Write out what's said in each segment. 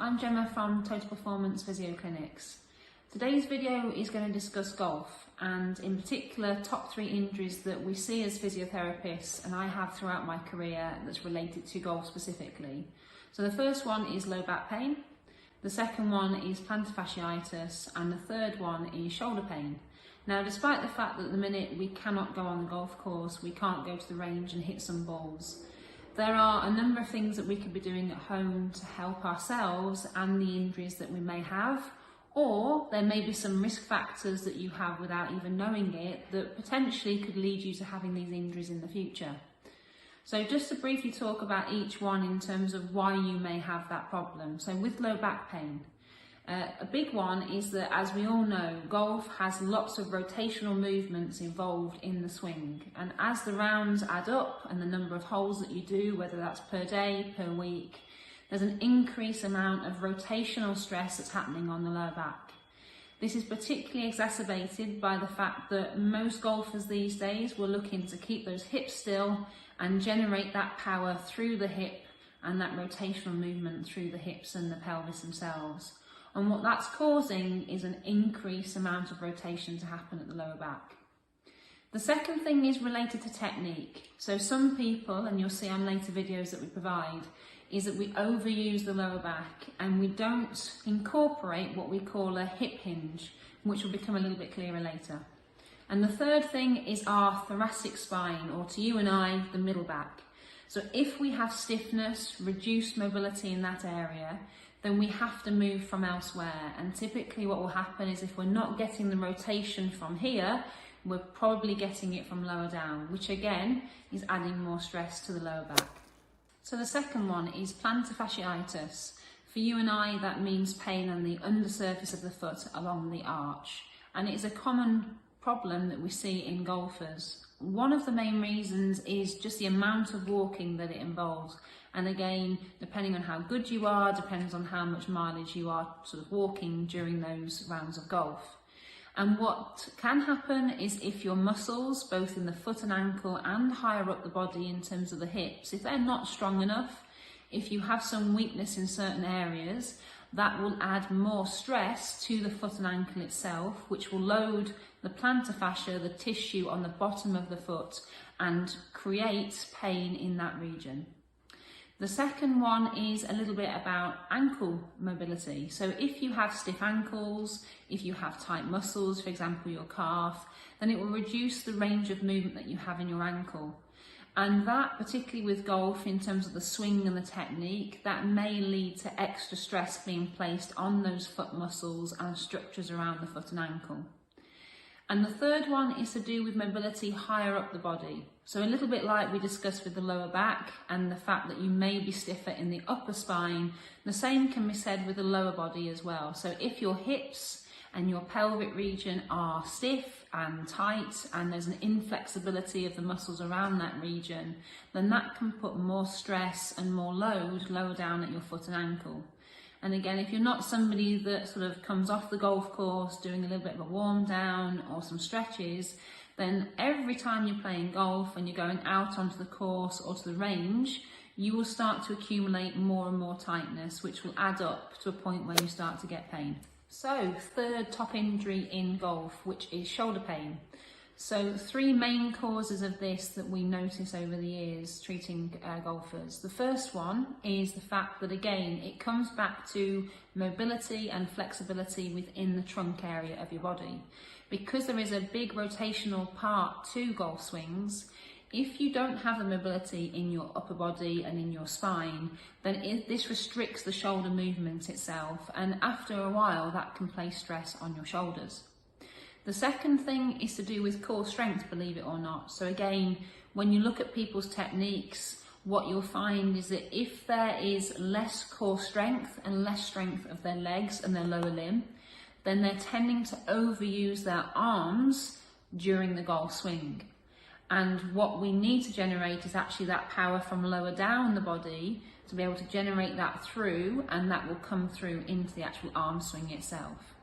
I'm Gemma from Total Performance Physio Clinics. Today's video is going to discuss golf and in particular top 3 injuries that we see as physiotherapists and I have throughout my career that's related to golf specifically. So the first one is low back pain, the second one is plantar fasciitis and the third one is shoulder pain. Now, despite the fact that at the minute we cannot go on the golf course, we can't go to the range and hit some balls, there are a number of things that we could be doing at home to help ourselves and the injuries that we may have, or there may be some risk factors that you have without even knowing it that potentially could lead you to having these injuries in the future. So just to briefly talk about each one in terms of why you may have that problem. So with low back pain, a big one is that, as we all know, golf has lots of rotational movements involved in the swing, and as the rounds add up and the number of holes that you do, whether that's per day, per week, there's an increased amount of rotational stress that's happening on the lower back. This is particularly exacerbated by the fact that most golfers these days were looking to keep those hips still and generate that power through the hip and that rotational movement through the hips and the pelvis themselves. And what that's causing is an increased amount of rotation to happen at the lower back. The second thing is related to technique. So some people, and you'll see on later videos that we provide, is that we overuse the lower back and we don't incorporate what we call a hip hinge, which will become a little bit clearer later. And the third thing is our thoracic spine, or to you and I, the middle back. So if we have stiffness, reduced mobility in that area, then we have to move from elsewhere. And typically what will happen is if we're not getting the rotation from here, we're probably getting it from lower down, which again is adding more stress to the lower back. So the second one is plantar fasciitis. For you and I, that means pain on the undersurface of the foot along the arch. And it is a common problem that we see in golfers. One of the main reasons is just the amount of walking that it involves. And again, depending on how good you are, depends on how much mileage you are sort of walking during those rounds of golf. And what can happen is if your muscles, both in the foot and ankle and higher up the body in terms of the hips, if they're not strong enough, if you have some weakness in certain areas, that will add more stress to the foot and ankle itself, which will load the plantar fascia, the tissue on the bottom of the foot, and create pain in that region. The second one is a little bit about ankle mobility. So if you have stiff ankles, if you have tight muscles, for example your calf, then it will reduce the range of movement that you have in your ankle. And that, particularly with golf, in terms of the swing and the technique, that may lead to extra stress being placed on those foot muscles and structures around the foot and ankle. And the third one is to do with mobility higher up the body. So a little bit like we discussed with the lower back and the fact that you may be stiffer in the upper spine, the same can be said with the lower body as well. So if your hips and your pelvic region are stiff and tight and there's an inflexibility of the muscles around that region, then that can put more stress and more load lower down at your foot and ankle. And again, if you're not somebody that sort of comes off the golf course doing a little bit of a warm down or some stretches, then every time you're playing golf and you're going out onto the course or to the range, you will start to accumulate more and more tightness, which will add up to a point where you start to get pain. So, third top injury in golf, which is shoulder pain. So 3 main causes of this that we notice over the years treating golfers. The first one is the fact that, again, it comes back to mobility and flexibility within the trunk area of your body. Because there is a big rotational part to golf swings, if you don't have the mobility in your upper body and in your spine, then this restricts the shoulder movement itself, and after a while that can place stress on your shoulders. The second thing is to do with core strength, believe it or not. So again, when you look at people's techniques, what you'll find is that if there is less core strength and less strength of their legs and their lower limb, then they're tending to overuse their arms during the golf swing. And what we need to generate is actually that power from lower down the body to be able to generate that through, and that will come through into the actual arm swing itself.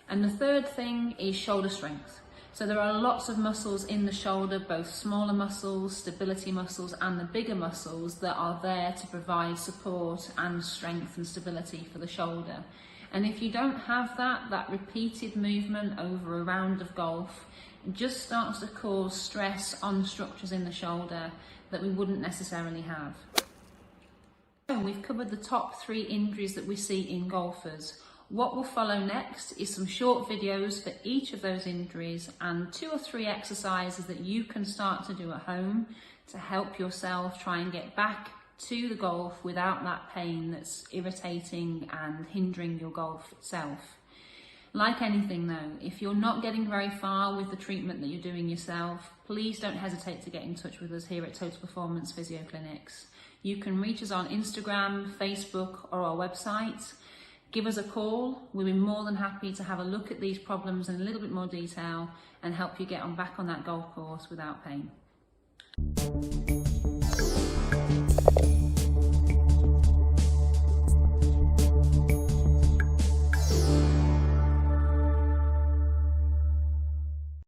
And the third thing is shoulder strength. So there are lots of muscles in the shoulder, both smaller muscles, stability muscles, and the bigger muscles that are there to provide support and strength and stability for the shoulder. And if you don't have that repeated movement over a round of golf, it just starts to cause stress on structures in the shoulder that we wouldn't necessarily have. So we've covered the top 3 injuries that we see in golfers. What will follow next is some short videos for each of those injuries and 2 or 3 exercises that you can start to do at home to help yourself try and get back to the golf without that pain that's irritating and hindering your golf itself. Like anything though, if you're not getting very far with the treatment that you're doing yourself, please don't hesitate to get in touch with us here at Total Performance Physio Clinics. You can reach us on Instagram, Facebook, or our website. Give us a call. We'll be more than happy to have a look at these problems in a little bit more detail and help you get back on that golf course without pain.